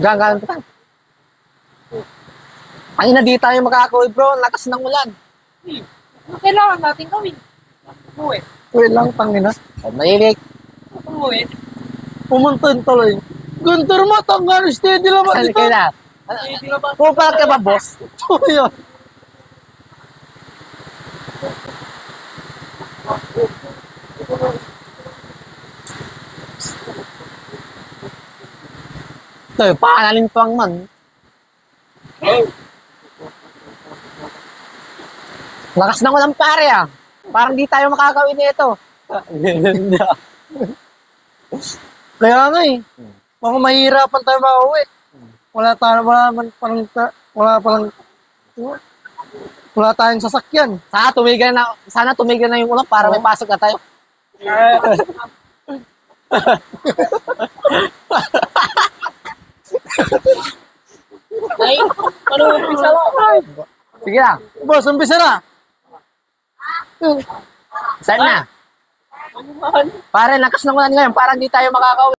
Gano'n pa. Ay, na di tayo makakauwi, bro. Ang lakas ng ulan. Ano kailangan natin gawin? Umuwi. Uy lang, pangina. Mahilig. Umuwi. Pumunta tuloy. Gunter mo, tanggal, steady lang ba Saan dito? kayo na? Hindi na ba? Pupalat ka ba, boss? Tuyo. Ito, paanaling tuwang man. Lakas ng ulan, pare, ah. Parang di tayo makakauwi nito. Kaya nga eh. Baka mahihirapan tayo makauwi. Wala tayong sasakyan. Sana tumigil na yung ulan para may pasok na tayo. Ay, ano yung pisa mo? Sige na. Boss, umpisa na. Saan na? Ano man? Pare, lakas ng ulan ngayon. Parang di tayo makakauwi.